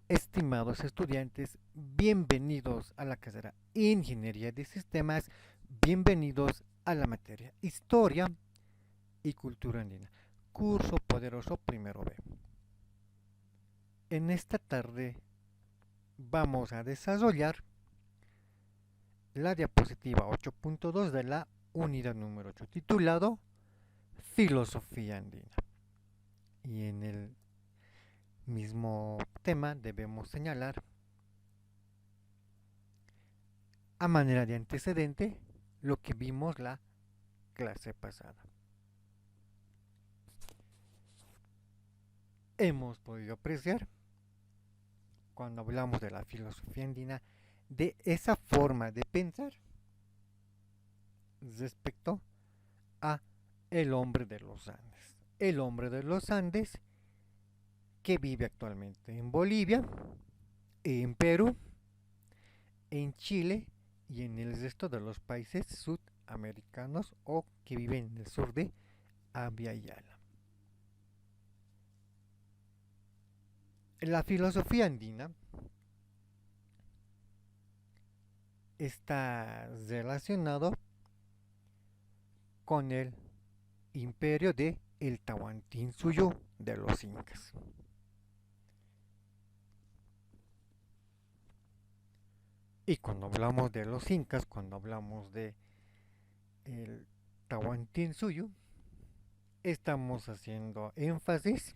Estimados estudiantes, bienvenidos a la carrera Ingeniería de Sistemas, bienvenidos a la materia Historia y Cultura Andina, curso poderoso primero B. En esta tarde vamos a desarrollar la diapositiva 8.2 de la unidad número 8 titulado Filosofía Andina. Y en el mismo tema debemos señalar a manera de antecedente lo que vimos la clase pasada. Hemos podido apreciar, cuando hablamos de la filosofía andina, de esa forma de pensar respecto a el hombre de los Andes. El hombre de los Andes que vive actualmente en Bolivia, en Perú, en Chile y en el resto de los países sudamericanos o que viven en el sur de Abya Yala. La filosofía andina está relacionado con el imperio de el Tahuantinsuyo de los incas. Y cuando hablamos de los incas, cuando hablamos de el Tahuantinsuyo, estamos haciendo énfasis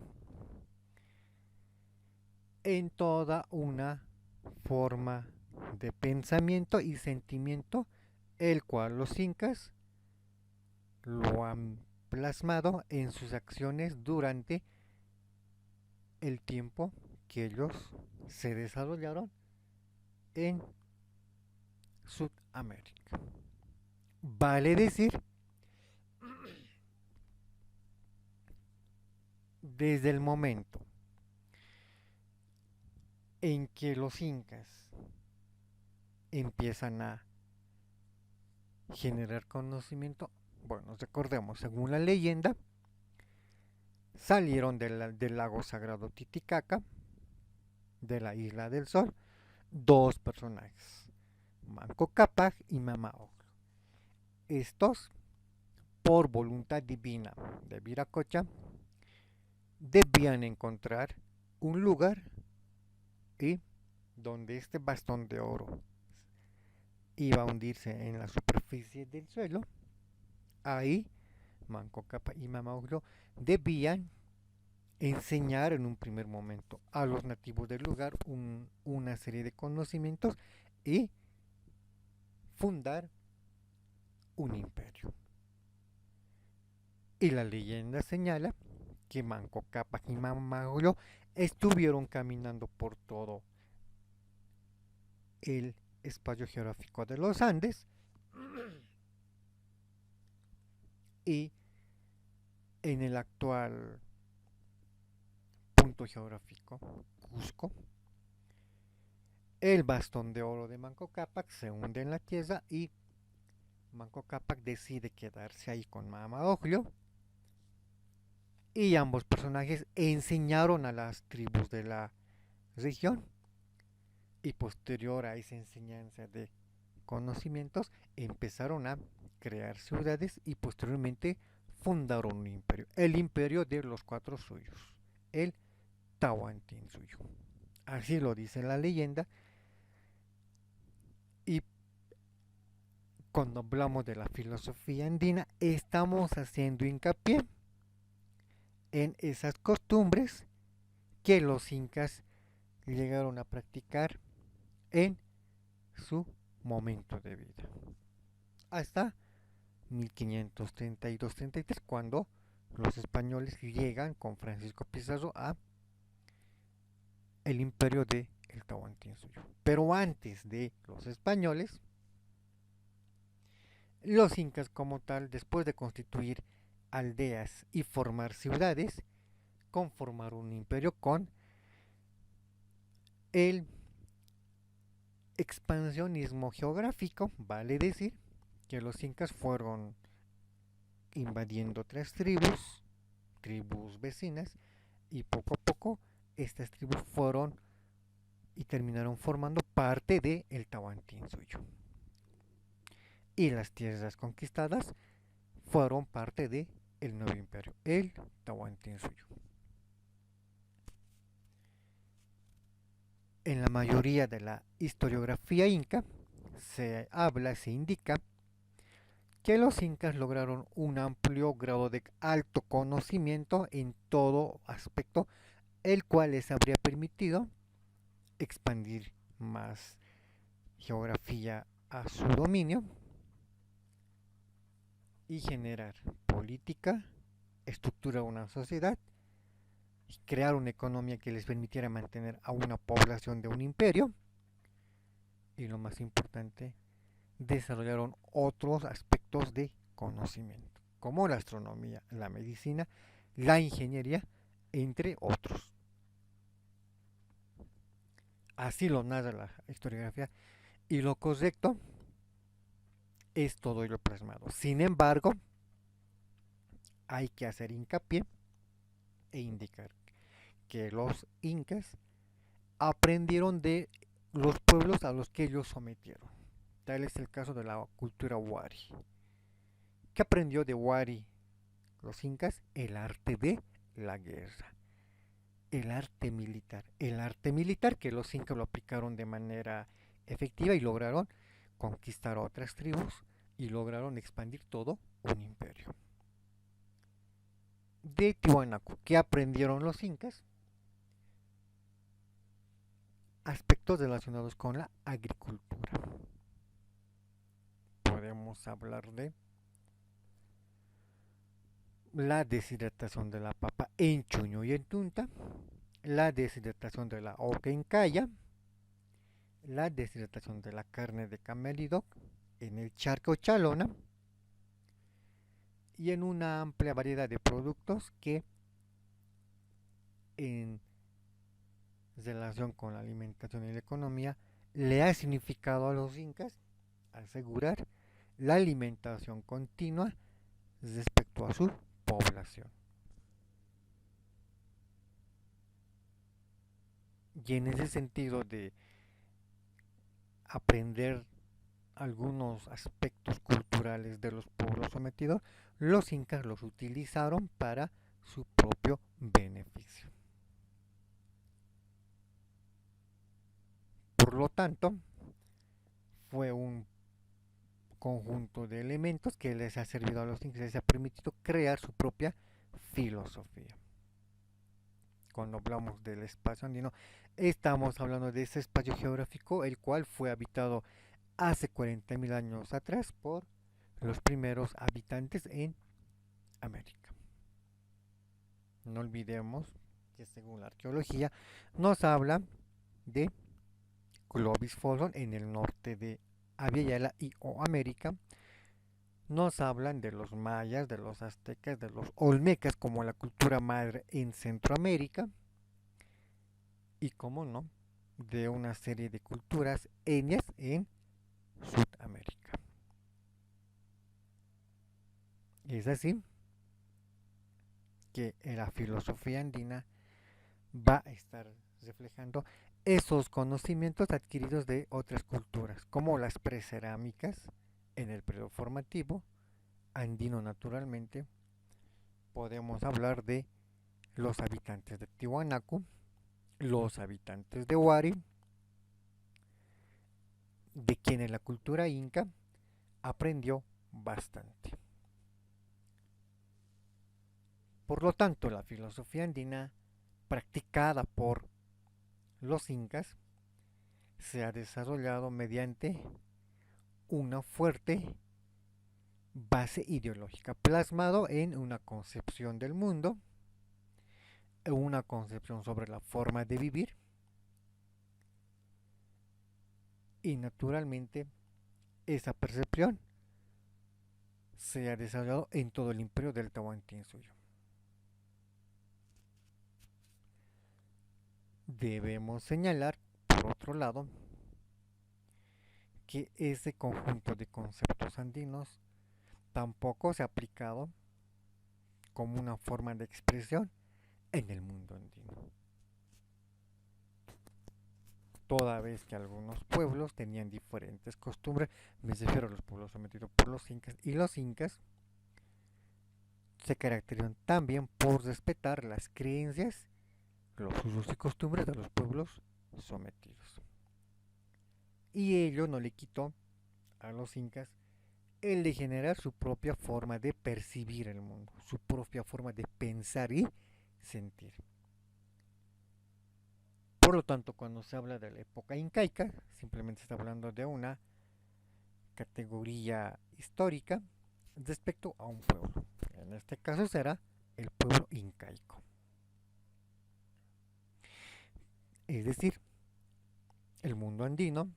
en toda una forma de pensamiento y sentimiento, el cual los incas lo han plasmado en sus acciones durante el tiempo que ellos se desarrollaron en Sudamérica. Vale decir, desde el momento en que los incas empiezan a generar conocimiento, bueno, recordemos, según la leyenda, salieron del lago sagrado Titicaca, de la isla del sol, dos personajes, Manco Cápac y Mama Ocllo. Estos, por voluntad divina de Viracocha, debían encontrar un lugar y donde este bastón de oro iba a hundirse en la superficie del suelo, ahí Manco Cápac y Mama Ocllo debían enseñar en un primer momento a los nativos del lugar una serie de conocimientos y fundar un imperio. Y la leyenda señala que Manco Cápac y Mama Ocllo estuvieron caminando por todo el espacio geográfico de los Andes y en el actual punto geográfico Cusco, el bastón de oro de Manco Cápac se hunde en la tierra y Manco Cápac decide quedarse ahí con Mama Ocllo y ambos personajes enseñaron a las tribus de la región y posterior a esa enseñanza de conocimientos empezaron a crear ciudades y posteriormente fundaron un imperio, el imperio de los cuatro suyos, el Tahuantinsuyo. Así lo dice la leyenda y cuando hablamos de la filosofía andina estamos haciendo hincapié en esas costumbres que los incas llegaron a practicar en su momento de vida. Hasta 1532-33, cuando los españoles llegan con Francisco Pizarro a el imperio de el Tahuantinsuyo. Pero antes de los españoles, los incas como tal, después de constituir aldeas y formar ciudades, conformaron un imperio con el expansionismo geográfico, vale decir que los incas fueron invadiendo otras tribus vecinas, y poco a poco estas tribus fueron y terminaron formando parte de el Tahuantinsuyo. Y las tierras conquistadas fueron parte de el nuevo imperio, el Tahuantinsuyo. En la mayoría de la historiografía inca se indica que los incas lograron un amplio grado de alto conocimiento en todo aspecto, el cual les habría permitido expandir más geografía a su dominio y generar política, estructurar una sociedad, crear una economía que les permitiera mantener a una población de un imperio y, lo más importante, desarrollaron otros aspectos de conocimiento, como la astronomía, la medicina, la ingeniería, entre otros. Así lo narra la historiografía y lo correcto es todo ello plasmado. Sin embargo, hay que hacer hincapié e indicar que los incas aprendieron de los pueblos a los que ellos sometieron. Tal es el caso de la cultura wari. ¿Qué aprendió de wari los incas? El arte de la guerra, el arte militar que los incas lo aplicaron de manera efectiva y lograron conquistar otras tribus y lograron expandir todo un imperio. De Tiwanaku, ¿qué aprendieron los incas? Aspectos relacionados con la agricultura. Podemos hablar de la deshidratación de la papa en Chuño y en Tunta, la deshidratación de la oca en Calla, la deshidratación de la carne de camelidoc en el charco Chalona y en una amplia variedad de productos que en relación con la alimentación y la economía le ha significado a los incas asegurar la alimentación continua respecto a su población. Y en ese sentido de aprender algunos aspectos culturales de los pueblos sometidos, los incas los utilizaron para su propio beneficio. Por lo tanto, fue un conjunto de elementos que les ha servido a los incas, les ha permitido crear su propia filosofía. Cuando hablamos del espacio andino, estamos hablando de ese espacio geográfico el cual fue habitado hace 40.000 años atrás por los primeros habitantes en América. No olvidemos que según la arqueología nos habla de Clovis Folon en el norte de Abya y o América. Nos hablan de los mayas, de los aztecas, de los olmecas como la cultura madre en Centroamérica y, como no, de una serie de culturas etnias en Sudamérica. Es así que la filosofía andina va a estar reflejando esos conocimientos adquiridos de otras culturas, como las precerámicas en el periodo formativo andino naturalmente. Podemos hablar de los habitantes de Tiwanaku, los habitantes de Wari, de quienes la cultura inca aprendió bastante. Por lo tanto, la filosofía andina practicada por los incas se ha desarrollado mediante una fuerte base ideológica, plasmado en una concepción del mundo, una concepción sobre la forma de vivir y naturalmente esa percepción se ha desarrollado en todo el imperio del Tahuantinsuyo. Debemos señalar, por otro lado, que ese conjunto de conceptos andinos tampoco se ha aplicado como una forma de expresión en el mundo andino. toda vez que algunos pueblos tenían diferentes costumbres, me refiero a los pueblos sometidos por los incas, y los incas se caracterizan también por respetar las creencias, los usos y costumbres de los pueblos sometidos. Y ello no le quitó a los incas el de generar su propia forma de percibir el mundo, su propia forma de pensar y sentir. Por lo tanto, cuando se habla de la época incaica, simplemente se está hablando de una categoría histórica respecto a un pueblo. En este caso será el pueblo incaico. Es decir, el mundo andino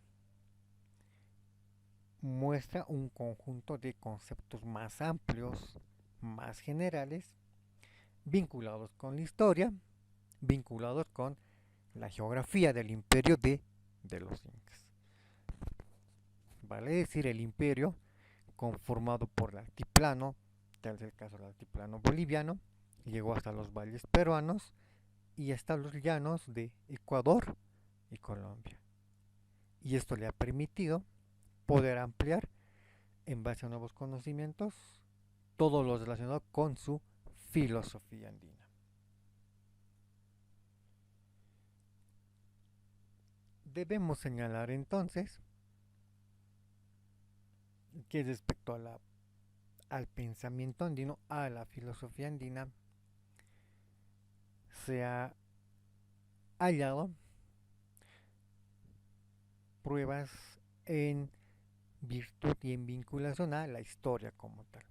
muestra un conjunto de conceptos más amplios, más generales, vinculados con la historia, vinculados con la geografía del imperio de los incas. Vale decir, el imperio conformado por el altiplano, tal es el caso del altiplano boliviano, llegó hasta los valles peruanos y hasta los llanos de Ecuador y Colombia. Y esto le ha permitido poder ampliar, en base a nuevos conocimientos, todo lo relacionado con su filosofía andina. Debemos señalar entonces que respecto al pensamiento andino, a la filosofía andina, se ha hallado pruebas en virtud y en vinculación a la historia como tal.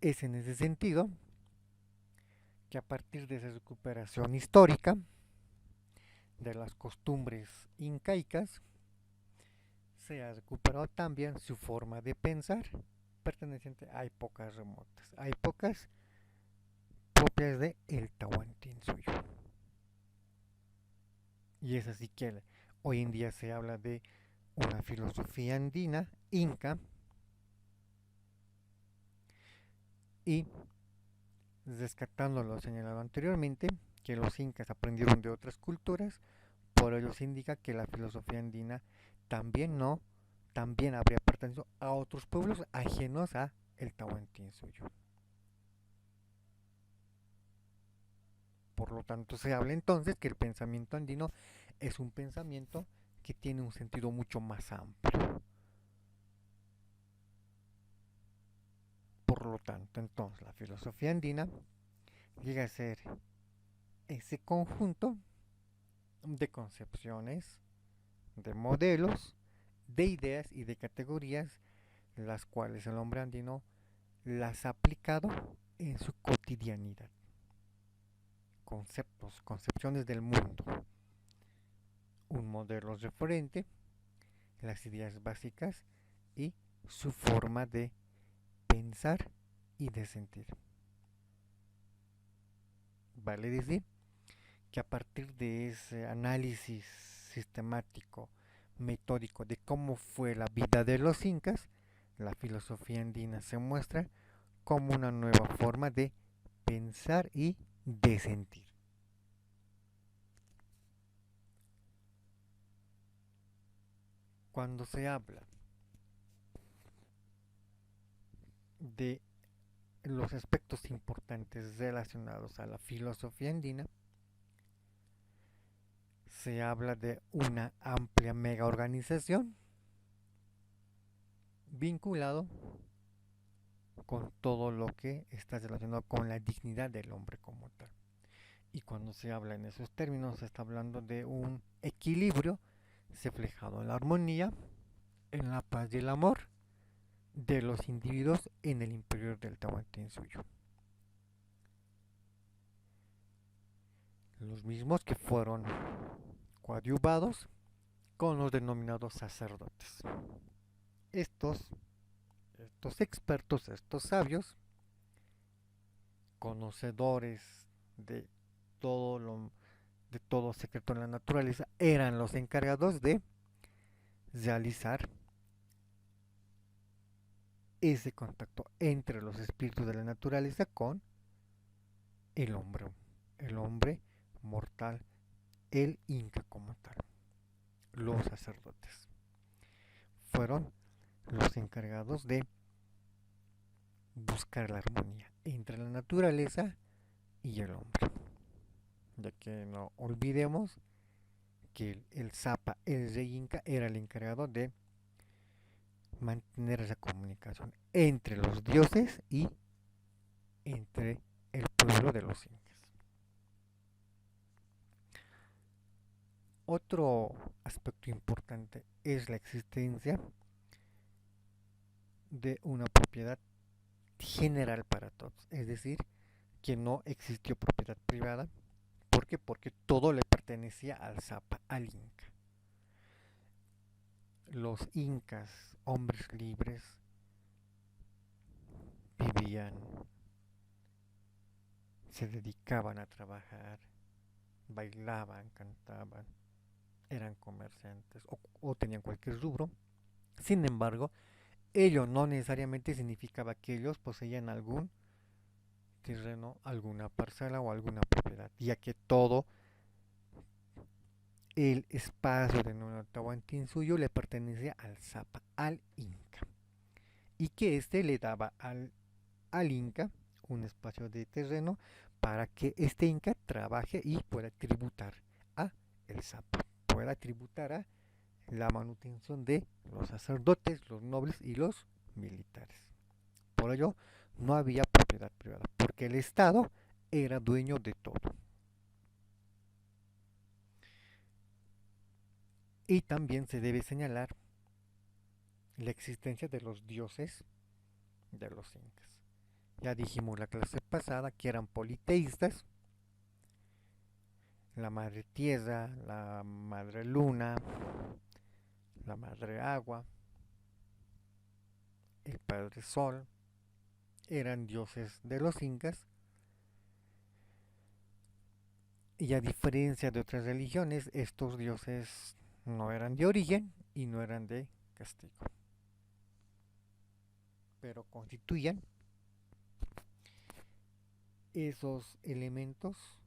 Es en ese sentido que a partir de esa recuperación histórica de las costumbres incaicas, se ha recuperado también su forma de pensar perteneciente a épocas remotas, a épocas propias de el Tahuantinsuyo. Y es así que hoy en día se habla de una filosofía andina, inca, y rescatando lo señalado anteriormente, que los incas aprendieron de otras culturas, por ello se indica que la filosofía andina también no, también habría pertenecido a otros pueblos ajenos a el Tahuantinsuyo. Por lo tanto, se habla entonces que el pensamiento andino es un pensamiento que tiene un sentido mucho más amplio. Por lo tanto, entonces, la filosofía andina llega a ser ese conjunto de concepciones, de modelos, de ideas y de categorías, las cuales el hombre andino las ha aplicado en su cotidianidad. Conceptos, concepciones del mundo, un modelo referente, las ideas básicas y su forma de pensar y de sentir. Vale decir que a partir de ese análisis sistemático, metódico de cómo fue la vida de los incas, la filosofía andina se muestra como una nueva forma de pensar y de sentir. Cuando se habla de los aspectos importantes relacionados a la filosofía andina, se habla de una amplia mega organización vinculado con todo lo que está relacionado con la dignidad del hombre como tal. Y cuando se habla en esos términos, se está hablando de un equilibrio reflejado en la armonía, en la paz y el amor de los individuos en el interior del Tahuantinsuyo. Los mismos que fueron coadyuvados con los denominados sacerdotes. Estos, estos expertos, estos sabios, conocedores de todo de todo secreto en la naturaleza, eran los encargados de realizar ese contacto entre los espíritus de la naturaleza con el hombre, el hombre mortal, el Inca como tal. Los sacerdotes fueron los encargados de buscar la armonía entre la naturaleza y el hombre. Ya que no olvidemos que el Zapa, el rey Inca, era el encargado de mantener esa comunicación entre los dioses y entre el pueblo de los incas. Otro aspecto importante es la existencia de una propiedad general para todos, es decir, que no existió propiedad privada. ¿Por qué? Porque todo le pertenecía al Zapa, al Inca. Los incas, hombres libres, vivían, se dedicaban a trabajar, bailaban, cantaban, eran comerciantes o tenían cualquier rubro. Sin embargo, ello no necesariamente significaba que ellos poseían algún terreno, alguna parcela o alguna propiedad, ya que todo el espacio de Nahuantinsuyo le pertenecía al Zapa, al Inca, y que éste le daba al Inca un espacio de terreno para que este Inca trabaje y pueda tributar a el Zapa, pueda tributar a la manutención de los sacerdotes, los nobles y los militares. Por ello, no había propiedad privada, porque el Estado era dueño de todo. Y también se debe señalar la existencia de los dioses de los incas. Ya dijimos la clase pasada que eran politeístas, la madre tierra, la madre luna, la madre agua, el padre sol, eran dioses de los incas, y a diferencia de otras religiones, estos dioses no eran de origen y no eran de castigo, pero constituían esos elementos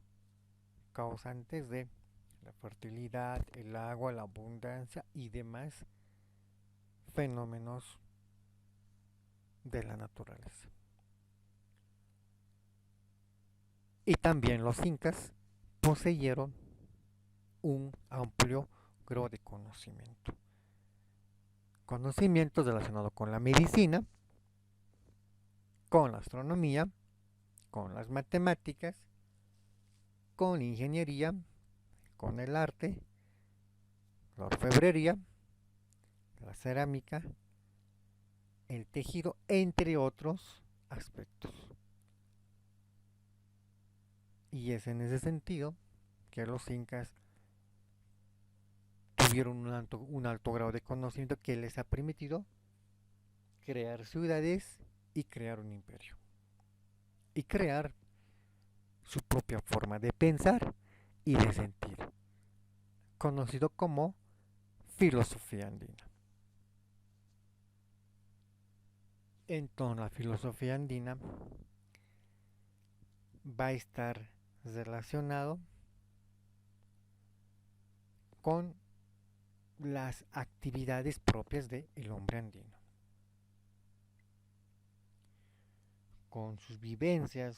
causantes de la fertilidad, el agua, la abundancia y demás fenómenos de la naturaleza. Y también los incas poseyeron un amplio grado de conocimiento. Conocimientos relacionados con la medicina, con la astronomía, con las matemáticas, con ingeniería, con el arte, la orfebrería, la cerámica, el tejido, entre otros aspectos. Y es en ese sentido que los incas tuvieron un alto grado de conocimiento que les ha permitido crear ciudades y crear un imperio. Y crear su propia forma de pensar y de sentir, conocido como filosofía andina. Entonces la filosofía andina va a estar relacionado con las actividades propias del hombre andino, con sus vivencias,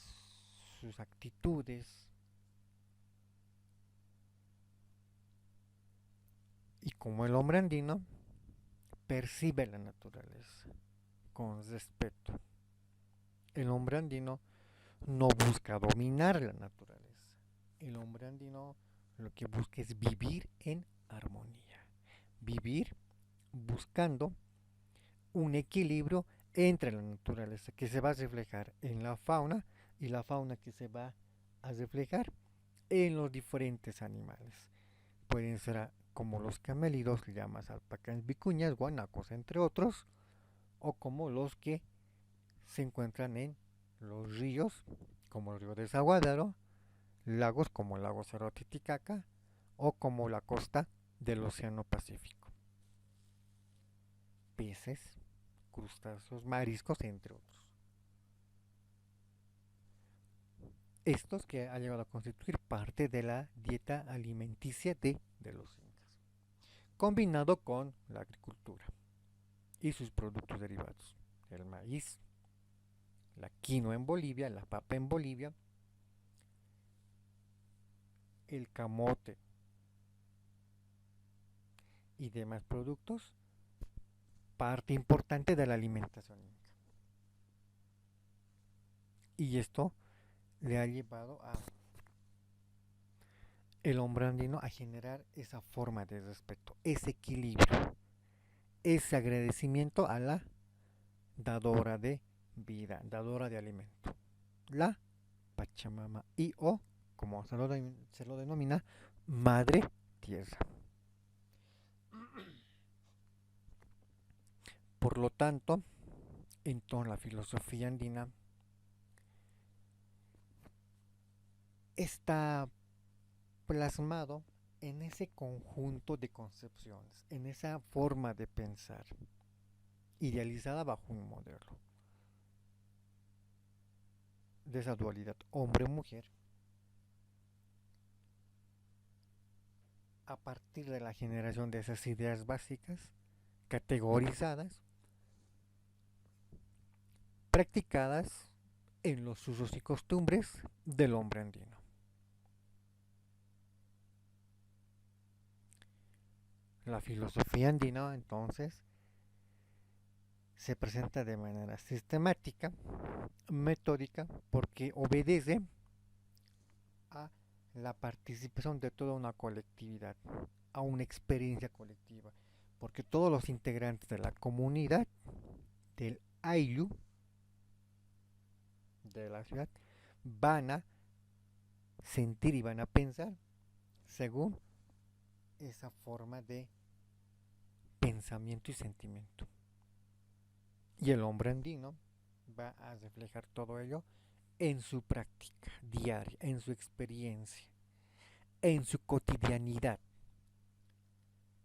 sus actitudes y como el hombre andino percibe la naturaleza con respeto. El hombre andino no busca dominar la naturaleza. El hombre andino lo que busca es vivir en armonía, vivir buscando un equilibrio entre la naturaleza que se va a reflejar en la fauna y la fauna que se va a reflejar en los diferentes animales. Pueden ser como los camélidos, llamas, alpacas, vicuñas, guanacos, entre otros, o como los que se encuentran en los ríos, como el río de Desaguadero, lagos como el lago Cerro Titicaca o como la costa del Océano Pacífico. Peces, crustáceos, mariscos, entre otros. Estos que ha llegado a constituir parte de la dieta alimenticia de los incas, combinado con la agricultura y sus productos derivados, el maíz, la quinoa en Bolivia, la papa en Bolivia, el camote y demás productos, parte importante de la alimentación inca. Y esto le ha llevado a el hombre andino a generar esa forma de respeto, ese equilibrio, ese agradecimiento a la dadora de vida, dadora de alimento, la Pachamama y o, como se lo denomina, Madre Tierra. Por lo tanto, en toda la filosofía andina está plasmado en ese conjunto de concepciones, en esa forma de pensar, idealizada bajo un modelo de esa dualidad hombre-mujer, a partir de la generación de esas ideas básicas, categorizadas, practicadas en los usos y costumbres del hombre andino. La filosofía andina, entonces, se presenta de manera sistemática, metódica, porque obedece a la participación de toda una colectividad, a una experiencia colectiva, porque todos los integrantes de la comunidad del Ayllu, de la ciudad, van a sentir y van a pensar según esa forma de pensamiento y sentimiento. Y el hombre andino va a reflejar todo ello en su práctica diaria, en su experiencia, en su cotidianidad,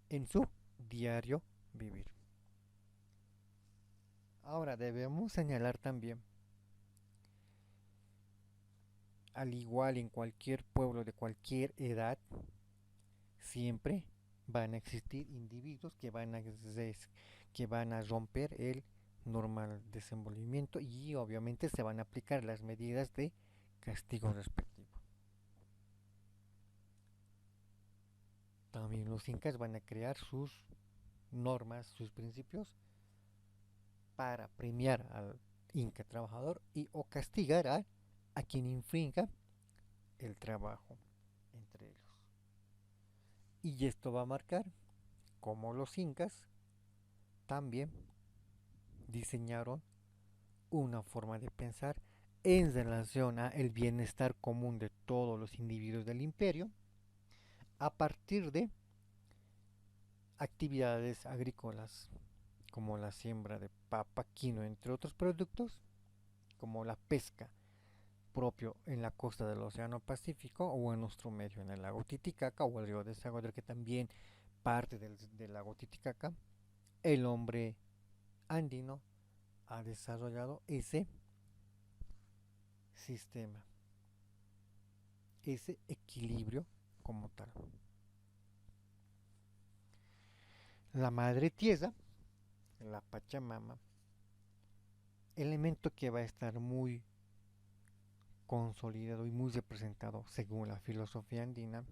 en su diario vivir. Ahora debemos señalar también, al igual en cualquier pueblo de cualquier edad, siempre van a existir individuos que van a romper el normal desenvolvimiento y obviamente se van a aplicar las medidas de castigo respectivo. También los incas van a crear sus normas, sus principios para premiar al inca trabajador y o castigar a quien infrinja el trabajo entre ellos. Y esto va a marcar cómo los incas también diseñaron una forma de pensar en relación a el bienestar común de todos los individuos del imperio a partir de actividades agrícolas como la siembra de papa, quinoa, entre otros productos, como la pesca propio en la costa del Océano Pacífico o en nuestro medio, en el lago Titicaca o el río de Desaguadero, que también parte del lago Titicaca, el hombre andino ha desarrollado ese sistema, ese equilibrio como tal. La madre tierra, la Pachamama, elemento que va a estar muy consolidado y muy representado según la filosofía andina,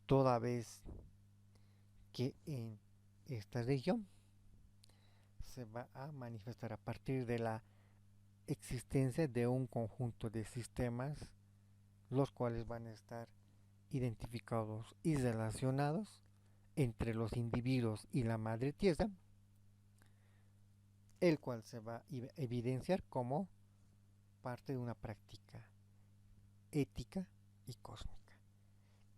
toda vez que en esta región se va a manifestar a partir de la existencia de un conjunto de sistemas los cuales van a estar identificados y relacionados entre los individuos y la madre tierra, el cual se va a evidenciar como parte de una práctica ética y cósmica.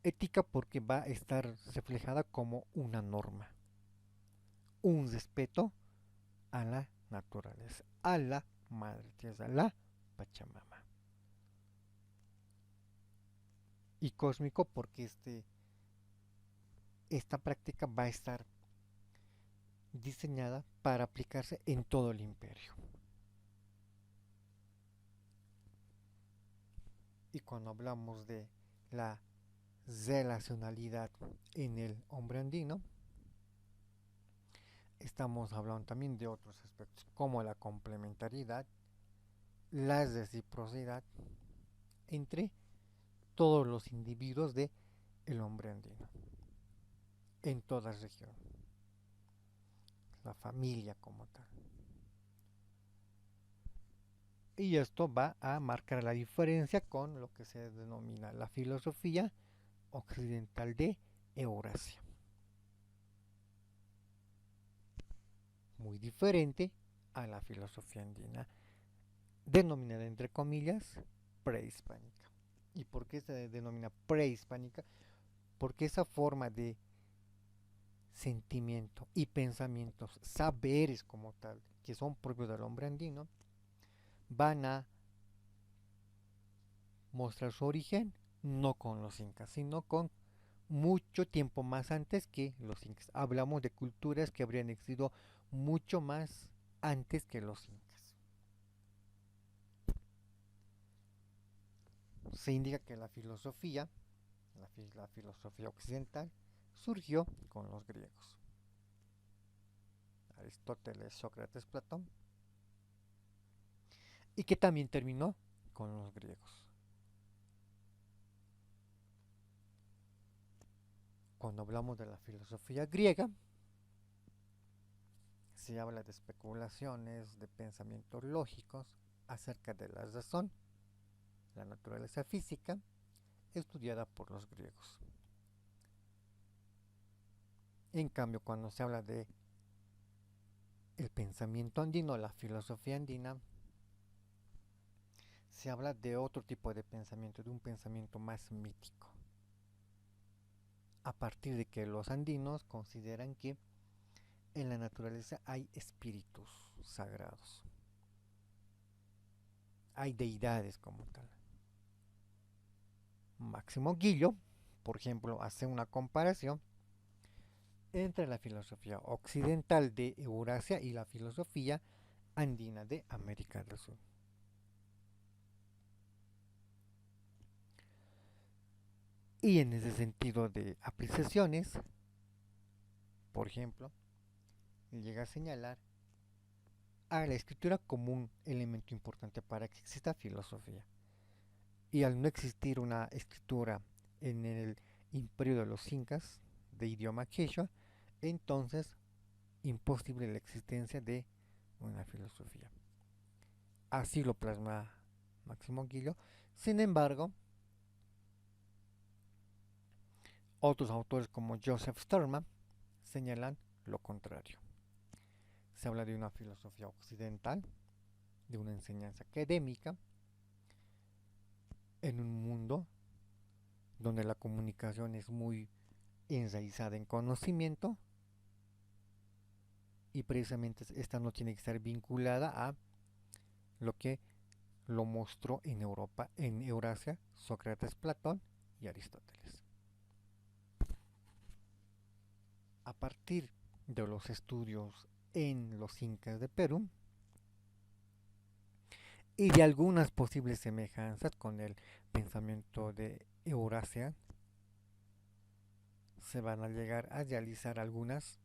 Ética porque va a estar reflejada como una norma, un respeto a la naturaleza, a la madre tierra, la Pachamama. Y cósmico porque esta práctica va a estar diseñada para aplicarse en todo el imperio. Y cuando hablamos de la relacionalidad en el hombre andino, estamos hablando también de otros aspectos como la complementariedad, la reciprocidad entre todos los individuos de el hombre andino en toda región, la familia como tal. Y esto va a marcar la diferencia con lo que se denomina la filosofía occidental de Eurasia. Muy diferente a la filosofía andina, denominada entre comillas prehispánica. ¿Y por qué se denomina prehispánica? Porque esa forma de sentimiento y pensamientos, saberes como tal, que son propios del hombre andino, van a mostrar su origen no con los incas, sino con mucho tiempo más antes que los incas. Hablamos de culturas que habrían existido mucho más antes que los incas. Se indica que la filosofía occidental, surgió con los griegos. Aristóteles, Sócrates, Platón, y que también terminó con los griegos. Cuando hablamos de la filosofía griega, se habla de especulaciones, de pensamientos lógicos acerca de la razón, la naturaleza física, estudiada por los griegos. En cambio, cuando se habla de el pensamiento andino, la filosofía andina, se habla de otro tipo de pensamiento, de un pensamiento más mítico. A partir de que los andinos consideran que en la naturaleza hay espíritus sagrados, hay deidades como tal. Máximo Guillo, por ejemplo, hace una comparación entre la filosofía occidental de Eurasia y la filosofía andina de América del Sur. Y en ese sentido de apreciaciones, por ejemplo, llega a señalar a la escritura como un elemento importante para que exista filosofía. Y al no existir una escritura en el imperio de los incas de idioma quechua, entonces imposible la existencia de una filosofía. Así lo plasma Máximo Guillo. Sin embargo, otros autores como Joseph Sturman señalan lo contrario. Se habla de una filosofía occidental, de una enseñanza académica, en un mundo donde la comunicación es muy enraizada en conocimiento y precisamente esta no tiene que estar vinculada a lo que lo mostró en Europa, en Eurasia, Sócrates, Platón y Aristóteles. A partir de los estudios en los incas de Perú y de algunas posibles semejanzas con el pensamiento de Eurasia, se van a llegar a realizar algunas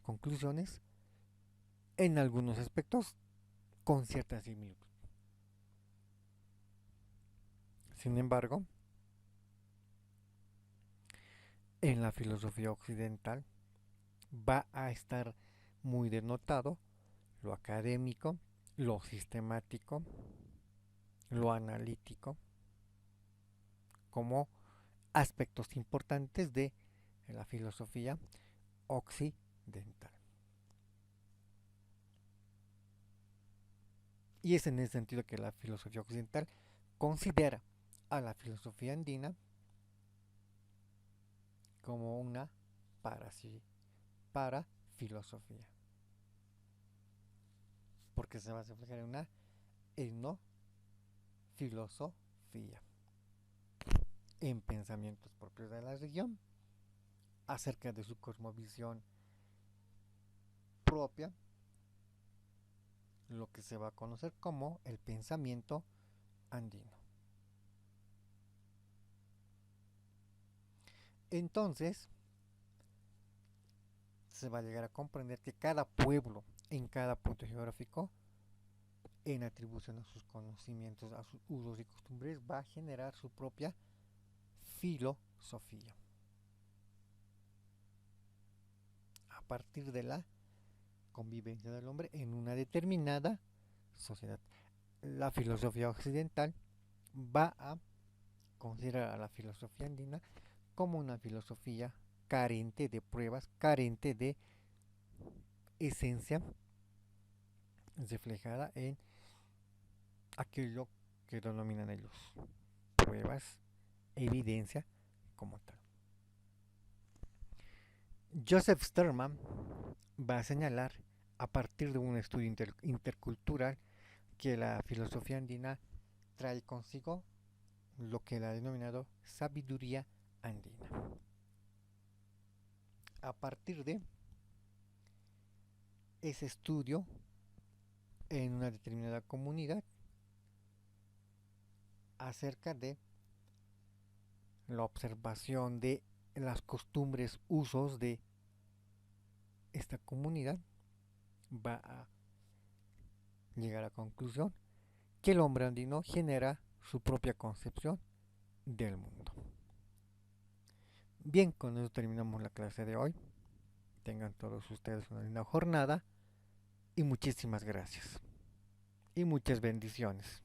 conclusiones en algunos aspectos con cierta similitud. Sin embargo, en la filosofía occidental va a estar muy denotado lo académico, lo sistemático, lo analítico, como aspectos importantes de la filosofía occidental. Y es en ese sentido que la filosofía occidental considera a la filosofía andina como una para filosofía, porque se va a reflejar en una etnofilosofía, en pensamientos propios de la región, acerca de su cosmovisión propia, lo que se va a conocer como el pensamiento andino. Entonces, se va a llegar a comprender que cada pueblo en cada punto geográfico, en atribución a sus conocimientos, a sus usos y costumbres, va a generar su propia filosofía. A partir de la convivencia del hombre en una determinada sociedad. La filosofía occidental va a considerar a la filosofía andina como una filosofía carente de pruebas, carente de esencia reflejada en aquello que denominan ellos pruebas, evidencia como tal. Joseph Sturman va a señalar a partir de un estudio intercultural que la filosofía andina trae consigo lo que él ha denominado sabiduría andina. A partir de ese estudio en una determinada comunidad acerca de la observación de las costumbres, usos de esta comunidad, va a llegar a la conclusión que el hombre andino genera su propia concepción del mundo. Bien, con eso terminamos la clase de hoy. Tengan todos ustedes una linda jornada y muchísimas gracias. Y muchas bendiciones.